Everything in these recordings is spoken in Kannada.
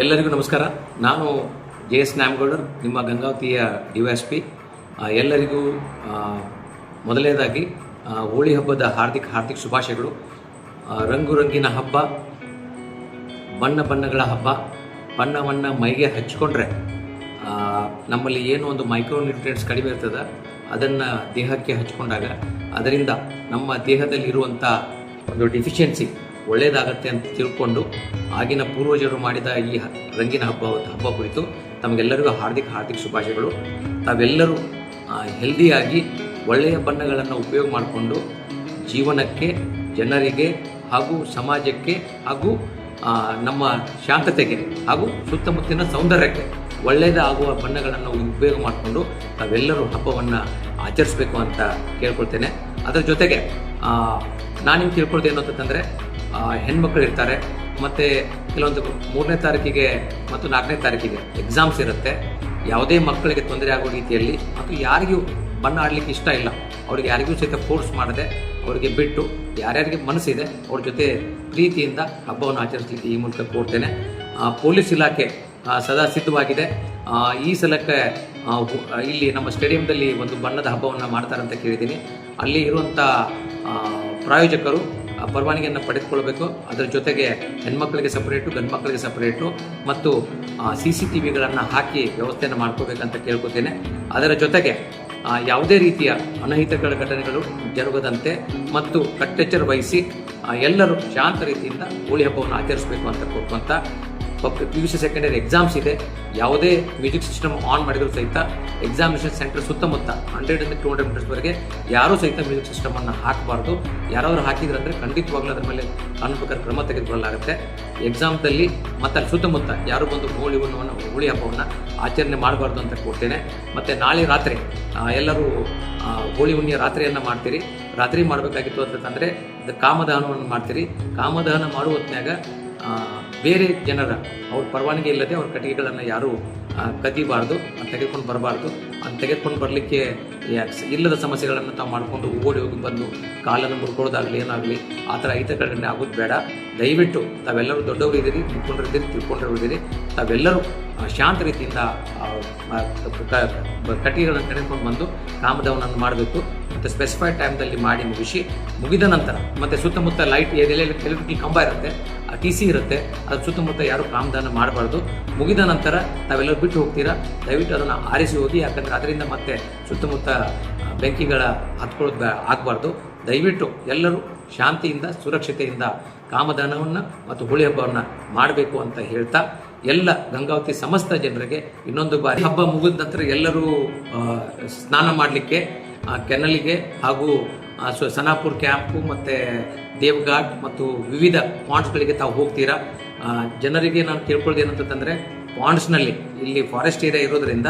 ಎಲ್ಲರಿಗೂ ನಮಸ್ಕಾರ. ನಾನು JS ನ್ಯಾಮಗೌಡರ್, ನಿಮ್ಮ ಗಂಗಾವತಿಯ DYSP. ಎಲ್ಲರಿಗೂ ಮೊದಲನೇದಾಗಿ ಹೋಳಿ ಹಬ್ಬದ ಹಾರ್ದಿಕ ಶುಭಾಶಯಗಳು. ರಂಗು ರಂಗಿನ ಹಬ್ಬ, ಬಣ್ಣ ಬಣ್ಣಗಳ ಹಬ್ಬ. ಬಣ್ಣವನ್ನು ಮೈಗೆ ಹಚ್ಚಿಕೊಂಡ್ರೆ ನಮ್ಮಲ್ಲಿ ಏನು ಒಂದು ಮೈಕ್ರೋ ನ್ಯೂಟ್ರಿಯೆಂಟ್ಸ್ ಕಡಿಮೆ ಇರ್ತದೆ, ಅದನ್ನು ದೇಹಕ್ಕೆ ಹಚ್ಕೊಂಡಾಗ ಅದರಿಂದ ನಮ್ಮ ದೇಹದಲ್ಲಿರುವಂಥ ಒಂದು ಡಿಫಿಷಿಯನ್ಸಿ ಒಳ್ಳೆಯದಾಗತ್ತೆ ಅಂತ ತಿಳ್ಕೊಂಡು ಆಗಿನ ಪೂರ್ವಜರು ಮಾಡಿದ ಈ ರಂಗಿನ ಹಬ್ಬ ಕುರಿತು ತಮಗೆಲ್ಲರಿಗೂ ಹಾರ್ದಿಕ ಶುಭಾಶಯಗಳು. ತಾವೆಲ್ಲರೂ ಹೆಲ್ದಿಯಾಗಿ ಒಳ್ಳೆಯ ಬಣ್ಣಗಳನ್ನು ಉಪಯೋಗ ಮಾಡಿಕೊಂಡು ಜೀವನಕ್ಕೆ, ಜನರಿಗೆ ಹಾಗೂ ಸಮಾಜಕ್ಕೆ ಹಾಗೂ ನಮ್ಮ ಶಾಂತತೆಗೆ ಹಾಗೂ ಸುತ್ತಮುತ್ತಲಿನ ಸೌಂದರ್ಯಕ್ಕೆ ಒಳ್ಳೆಯದಾಗುವ ಬಣ್ಣಗಳನ್ನು ಉಪಯೋಗ ಮಾಡಿಕೊಂಡು ತಾವೆಲ್ಲರೂ ಹಬ್ಬವನ್ನು ಆಚರಿಸಬೇಕು ಅಂತ ಕೇಳ್ಕೊಳ್ತೇನೆ. ಅದರ ಜೊತೆಗೆ ನಾನಿಗೆ ತಿಳ್ಕೊಳ್ತೇನೆ ಅಂತಂದರೆ, ಹೆಣ್ಮಕ್ಳು ಇರ್ತಾರೆ, ಮತ್ತು ಕೆಲವೊಂದು 3ನೇ ತಾರೀಕಿಗೆ ಮತ್ತು 4ನೇ ತಾರೀಕಿಗೆ ಎಕ್ಸಾಮ್ಸ್ ಇರುತ್ತೆ. ಯಾವುದೇ ಮಕ್ಕಳಿಗೆ ತೊಂದರೆ ಆಗೋ ರೀತಿಯಲ್ಲಿ ಮತ್ತು ಯಾರಿಗೂ ಬಣ್ಣ ಆಡಲಿಕ್ಕೆ ಇಷ್ಟ ಇಲ್ಲ, ಅವ್ರಿಗೆ ಯಾರಿಗೂ ಸಹಿತ ಫೋರ್ಸ್ ಮಾಡದೆ ಅವರಿಗೆ ಬಿಟ್ಟು ಯಾರ್ಯಾರಿಗೆ ಮನಸ್ಸಿದೆ ಅವ್ರ ಜೊತೆ ಪ್ರೀತಿಯಿಂದ ಹಬ್ಬವನ್ನು ಆಚರಿಸಲಿಕ್ಕೆ ಈ ಮೂಲಕ ಕೋರ್ತೇನೆ. ಪೊಲೀಸ್ ಇಲಾಖೆ ಸದಾ ಸಿದ್ಧವಾಗಿದೆ. ಈ ಸಲಕ್ಕೆ ಇಲ್ಲಿ ನಮ್ಮ ಸ್ಟೇಡಿಯಂದಲ್ಲಿ ಒಂದು ಬಣ್ಣದ ಹಬ್ಬವನ್ನು ಮಾಡ್ತಾರಂತ ಕೇಳಿದ್ದೀನಿ. ಅಲ್ಲಿ ಇರುವಂಥ ಪ್ರಾಯೋಜಕರು ಪರವಾನಗಿಯನ್ನು ಪಡೆದುಕೊಳ್ಬೇಕು. ಅದರ ಜೊತೆಗೆ ಹೆಣ್ಮಕ್ಳಿಗೆ ಸಪರೇಟು, ಗಂಡು ಮಕ್ಕಳಿಗೆ ಸಪರೇಟು ಮತ್ತು CCTVಗಳನ್ನು ಹಾಕಿ ವ್ಯವಸ್ಥೆಯನ್ನು ಮಾಡ್ಕೋಬೇಕಂತ ಕೇಳ್ಕೊತೇನೆ. ಅದರ ಜೊತೆಗೆ ಯಾವುದೇ ರೀತಿಯ ಅನಹಿತಗಳ ಘಟನೆಗಳು ಜರುಗದಂತೆ ಮತ್ತು ಕಟ್ಟೆಚ್ಚರ ವಹಿಸಿ ಎಲ್ಲರೂ ಶಾಂತ ರೀತಿಯಿಂದ ಹೋಳಿ ಹಬ್ಬವನ್ನು ಆಚರಿಸಬೇಕು ಅಂತ ಕೊಡ್ಕೊಂತ, PUC ಸೆಕೆಂಡರಿ ಎಕ್ಸಾಮ್ಸ್ ಇದೆ. ಯಾವುದೇ ಮ್ಯೂಸಿಕ್ ಸಿಸ್ಟಮ್ ಆನ್ ಮಾಡಿದರೂ ಸಹಿತ ಎಕ್ಸಾಮಿನೇಷನ್ ಸೆಂಟರ್ ಸುತ್ತಮುತ್ತ 100-200 ಮೀಟರ್ಸ್ವರೆಗೆ ಯಾರೂ ಸಹಿತ ಮ್ಯೂಸಿಕ್ ಸಿಸ್ಟಮನ್ನು ಹಾಕಬಾರ್ದು. ಯಾರಾದರೂ ಹಾಕಿದ್ರಂದರೆ ಖಂಡಿತವಾಗ್ಲೂ ಅದರ ಮೇಲೆ ಕಾನೂನು ಪ್ರಕಾರ ಕ್ರಮ ತೆಗೆದುಕೊಳ್ಳಲಾಗುತ್ತೆ. ಎಕ್ಸಾಮ್ದಲ್ಲಿ ಮತ್ತು ಅಲ್ಲಿ ಸುತ್ತಮುತ್ತ ಯಾರು ಬಂದು ಹೋಳಿ ಹಬ್ಬವನ್ನು ಆಚರಣೆ ಮಾಡಬಾರ್ದು ಅಂತ ಕೊಡ್ತೇನೆ. ಮತ್ತು ನಾಳೆ ರಾತ್ರಿ ಎಲ್ಲರೂ ಹೋಳಿ ಹುಣ್ಣಿಯ ರಾತ್ರಿಯನ್ನು ಮಾಡ್ತೀರಿ. ರಾತ್ರಿ ಮಾಡಬೇಕಾಗಿತ್ತು ಅಂತಂದರೆ ಕಾಮದಹನವನ್ನು ಮಾಡ್ತೀರಿ. ಕಾಮದಹನ ಮಾಡುವ ಹೊತ್ನ್ಯಾಗ ಬೇರೆ ಜನರ ಅವ್ರ ಪರವಾನಗಿ ಇಲ್ಲದೆ ಅವ್ರ ಕಟ್ಟಿಗೆಗಳನ್ನು ಯಾರೂ ಕದಿಬಾರ್ದು, ತೆಗೆದುಕೊಂಡು ಬರಬಾರ್ದು. ಅದು ತೆಗೆದುಕೊಂಡು ಬರಲಿಕ್ಕೆ ಇಲ್ಲದ ಸಮಸ್ಯೆಗಳನ್ನು ತಾವು ಮಾಡಿಕೊಂಡು ಓಡಿ ಹೋಗಿ ಬಂದು ಕಾಲನ್ನು ಮುಡ್ಕೊಳ್ಳೋದಾಗಲಿ ಏನಾಗಲಿ ಆ ಥರ ಹಿತಗಳನ್ನೇ ಆಗೋದು ಬೇಡ. ದಯವಿಟ್ಟು ತಾವೆಲ್ಲರೂ ದೊಡ್ಡವರು ಇದ್ದೀರಿ, ತಿಳ್ಕೊಂಡಿದ್ದೀರಿ, ತಿಳ್ಕೊಂಡಿದ್ದೀರಿ, ತಾವೆಲ್ಲರೂ ಶಾಂತ ರೀತಿಯಿಂದ ಕಟ್ಟಿಗೆಗಳನ್ನು ತೆಗೆದುಕೊಂಡು ಬಂದು ಕಾಮದವನನ್ನು ಮಾಡಬೇಕು. ಮತ್ತು ಸ್ಪೆಸಿಫೈಡ್ ಟೈಮ್ದಲ್ಲಿ ಮಾಡಿ ಮುಗಿದ ನಂತರ ಮತ್ತು ಸುತ್ತಮುತ್ತ ಲೈಟ್ ಎಲೆಕ್ಟ್ರಿಕಲ್ ಕಂಬ ಇರುತ್ತೆ, TC ಇರುತ್ತೆ, ಅದ್ರ ಸುತ್ತಮುತ್ತ ಯಾರು ಕಾಮದಾನ ಮಾಡಬಾರ್ದು. ಮುಗಿದ ನಂತರ ತಾವೆಲ್ಲರೂ ಬಿಟ್ಟು ಹೋಗ್ತೀರಾ, ದಯವಿಟ್ಟು ಅದನ್ನು ಆರಿಸಿ ಹೋಗಿ. ಯಾಕಂದರೆ ಅದರಿಂದ ಮತ್ತೆ ಸುತ್ತಮುತ್ತ ಬೆಂಕಿಗಳ ಹತ್ಕೊಳ್ಳೋದು ಆಗಬಾರ್ದು. ದಯವಿಟ್ಟು ಎಲ್ಲರೂ ಶಾಂತಿಯಿಂದ, ಸುರಕ್ಷತೆಯಿಂದ ಕಾಮದಾನವನ್ನು ಮತ್ತು ಹೋಳಿ ಹಬ್ಬವನ್ನು ಮಾಡಬೇಕು ಅಂತ ಹೇಳ್ತಾ, ಎಲ್ಲ ಗಂಗಾವತಿ ಸಮಸ್ತ ಜನರಿಗೆ ಇನ್ನೊಂದು ಬಾರಿ ಹಬ್ಬ ಮುಗಿದ ನಂತರ ಎಲ್ಲರೂ ಸ್ನಾನ ಮಾಡಲಿಕ್ಕೆ ಕೆನಲಿಗೆ ಹಾಗೂ ಸನಾಪುರ್ ಕ್ಯಾಂಪು ಮತ್ತು ದೇವ್ಘಾಟ್ ಮತ್ತು ವಿವಿಧ ಪಾಂಡ್ಸ್ಗಳಿಗೆ ತಾವು ಹೋಗ್ತೀರಾ. ಜನರಿಗೆ ನಾನು ಕೇಳ್ಕೊಳ್ಳೋದೇನಂತಂದರೆ, ಪಾಂಡ್ಸ್ನಲ್ಲಿ ಇಲ್ಲಿ ಫಾರೆಸ್ಟ್ ಏರಿಯಾ ಇರೋದರಿಂದ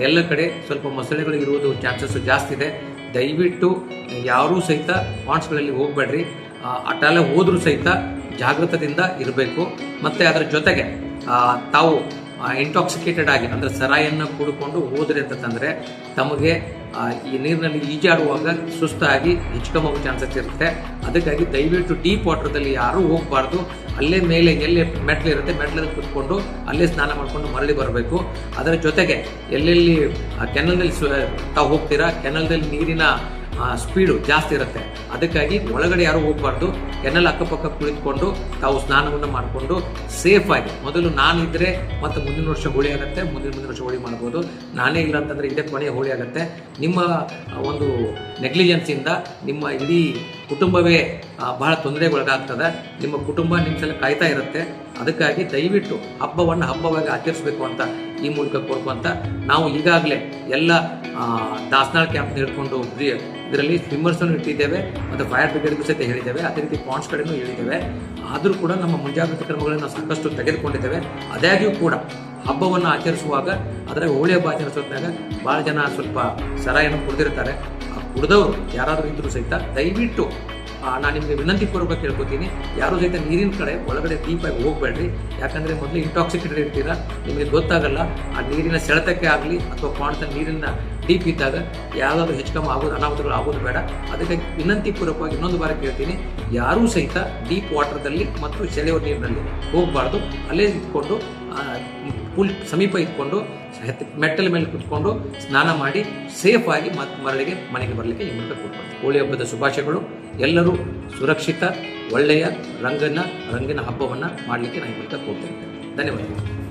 ಎಲ್ಲ ಕಡೆ ಸ್ವಲ್ಪ ಮೊಸಳೆಗಳು ಇರುವುದು ಚಾನ್ಸಸ್ ಜಾಸ್ತಿ ಇದೆ. ದಯವಿಟ್ಟು ಯಾರೂ ಸಹಿತ ಪಾಂಡ್ಸ್ಗಳಲ್ಲಿ ಹೋಗಬೇಡ್ರಿ. ಅಟೆಲ್ಲ ಹೋದರೂ ಸಹಿತ ಜಾಗೃತದಿಂದ ಇರಬೇಕು. ಮತ್ತು ಅದರ ಜೊತೆಗೆ ತಾವು ಇಂಟಾಕ್ಸಿಕೇಟೆಡ್ ಆಗಿ ಅಂದರೆ ಸರಾಯನ್ನು ಕುಡ್ಕೊಂಡು ಹೋದ್ರಿ ಅಂತಂದರೆ ತಮಗೆ ಈ ನೀರಿನಲ್ಲಿ ಈಜಾಡುವಾಗ ಸುಸ್ತಾಗಿ ಹಿಚ್ಕೊಂಬೋಗೋ ಚಾನ್ಸಸ್ ಇರುತ್ತೆ. ಅದಕ್ಕಾಗಿ ದಯವಿಟ್ಟು ಡೀಪ್ ವಾಟರ್ದಲ್ಲಿ ಯಾರೂ ಹೋಗಬಾರ್ದು. ಅಲ್ಲೇ ಮೇಲೆ ಎಲ್ಲೇ ಮೆಟ್ಲಿರುತ್ತೆ ಮೆಟ್ಲಲ್ಲಿ ಕುತ್ಕೊಂಡು ಅಲ್ಲೇ ಸ್ನಾನ ಮಾಡಿಕೊಂಡು ಮರಳಿ ಬರಬೇಕು. ಅದರ ಜೊತೆಗೆ ಎಲ್ಲೆಲ್ಲಿ ಕೆನಲ್ನಲ್ಲಿ ತಾವು ಹೋಗ್ತೀರಾ, ಕೆನಲ್ದಲ್ಲಿ ನೀರಿನ ಸ್ಪೀಡು ಜಾಸ್ತಿ ಇರುತ್ತೆ. ಅದಕ್ಕಾಗಿ ಒಳಗಡೆ ಯಾರೂ ಹೋಗಬಾರ್ದು. ಕೆನಲ್ ಅಕ್ಕಪಕ್ಕ ಕುಳಿತುಕೊಂಡು ತಾವು ಸ್ನಾನವನ್ನು ಮಾಡಿಕೊಂಡು ಸೇಫಾಗಿ, ಮೊದಲು ನಾನಿದ್ದರೆ ಮತ್ತು ಮುಂದಿನ ವರ್ಷ ಹೋಳಿ ಆಗುತ್ತೆ, ಮುಂದಿನ ವರ್ಷ ಹೋಳಿ ಮಾಡ್ಬೋದು. ನಾನೇ ಇಲ್ಲ ಅಂತಂದರೆ ಇದೇ ಕೊನೆಯ ಹೋಳಿ ಆಗುತ್ತೆ. ನಿಮ್ಮ ಒಂದು ನೆಗ್ಲಿಜೆನ್ಸಿಂದ ನಿಮ್ಮ ಇಡೀ ಕುಟುಂಬವೇ ಬಹಳ ತೊಂದರೆಗೊಳಗಾಗ್ತದೆ. ನಿಮ್ಮ ಕುಟುಂಬ ನಿಮ್ಮ ಸಲ ಕಾಯ್ತಾ ಇರುತ್ತೆ. ಅದಕ್ಕಾಗಿ ದಯವಿಟ್ಟು ಹಬ್ಬವನ್ನು ಹಬ್ಬವಾಗಿ ಆಚರಿಸಬೇಕು ಅಂತ ಈ ಮೂಲಕ ಕೋರ್ಕೊಂತ, ನಾವು ಈಗಾಗಲೇ ಎಲ್ಲ ದಾಸನಾಳ್ ಕ್ಯಾಂಪ್ ಹಿಡ್ಕೊಂಡು ಇದರಲ್ಲಿ ಸ್ವಿಮ್ಮರ್ಸನ್ನು ಇಟ್ಟಿದ್ದೇವೆ ಮತ್ತು ಫೈರ್ ಬ್ರಿಗೇಡ್ಗೂ ಸಹಿತ ಹೇಳಿದ್ದೇವೆ. ಅದೇ ರೀತಿ ಪಾಂಡ್ಸ್ ಕಡೆಯೂ ಹೇಳಿದ್ದೇವೆ. ಆದರೂ ಕೂಡ ನಮ್ಮ ಮುಂಜಾಗ್ರತಾ ಕ್ರಮಗಳನ್ನು ನಾವು ಸಾಕಷ್ಟು ತೆಗೆದುಕೊಂಡಿದ್ದೇವೆ. ಅದಾಗಿಯೂ ಕೂಡ ಹಬ್ಬವನ್ನು ಆಚರಿಸುವಾಗ, ಅದರ ಹೋಳಿ ಹಬ್ಬ ಆಚರಿಸೋದ್ರಾಗ ಭಾಳ ಜನ ಸ್ವಲ್ಪ ಸರಾಯನ್ನು ಕುಡಿದಿರ್ತಾರೆ. ಕುಡಿದವರು ಯಾರಾದರೂ ಇದ್ದರೂ ಸಹಿತ ದಯವಿಟ್ಟು ನಾನು ನಿಮಗೆ ವಿನಂತಿಪೂರ್ವಕ ಕೇಳ್ಕೊತೀನಿ, ಯಾರೂ ಸಹಿತ ನೀರಿನ ಕಡೆ ಒಳಗಡೆ ಡೀಪಾಗಿ ಹೋಗಬೇಡ್ರಿ. ಯಾಕಂದರೆ ಮೊದಲು ಇಂಟಾಕ್ಸಿಕೇಟೆಡ್ ಇರ್ತೀರಾ, ನಿಮಗೆ ಗೊತ್ತಾಗಲ್ಲ. ಆ ನೀರಿನ ಸೆಳೆತಕ್ಕೆ ಆಗಲಿ ಅಥವಾ ಪಾಂಡ್ಸ್ ನೀರಿನ ಡೀಪ್ ಇದ್ದಾಗ ಯಾವುದಾದ್ರೂ ಹೆಚ್ಚು ಆಗೋದು ಅನಾಹುತಗಳು ಆಗೋದು ಬೇಡ. ಅದಕ್ಕೆ ವಿನಂತಿಪೂರ್ವಕವಾಗಿ ಇನ್ನೊಂದು ಬಾರಿ ಕೇಳ್ತೀನಿ, ಯಾರೂ ಸಹಿತ ಡೀಪ್ ವಾಟರ್ದಲ್ಲಿ ಮತ್ತು ಸೆಳೆಯುವ ನೀರಿನಲ್ಲಿ ಹೋಗಬಾರ್ದು. ಅಲ್ಲೇ ಇಟ್ಕೊಂಡು ಪೂಲ್ ಸಮೀಪ ಇಟ್ಕೊಂಡು ಮೆಟ್ಟಲ ಮೇಲೆ ಕುತ್ಕೊಂಡು ಸ್ನಾನ ಮಾಡಿ ಸೇಫಾಗಿ ಮರಳಿಗೆ ಮನೆಗೆ ಬರಲಿಕ್ಕೆ ಈ ಮೂಲಕ ಕೊಡ್ತಾರೆ. ಹೋಳಿ ಹಬ್ಬದ ಶುಭಾಶಯಗಳು. ಎಲ್ಲರೂ ಸುರಕ್ಷಿತ ಒಳ್ಳೆಯ ರಂಗಿನ ಹಬ್ಬವನ್ನು ಮಾಡಲಿಕ್ಕೆ ನಾನು ಈ ಮೂಲಕ ಕೊಡ್ತೇನೆ. ಧನ್ಯವಾದಗಳು.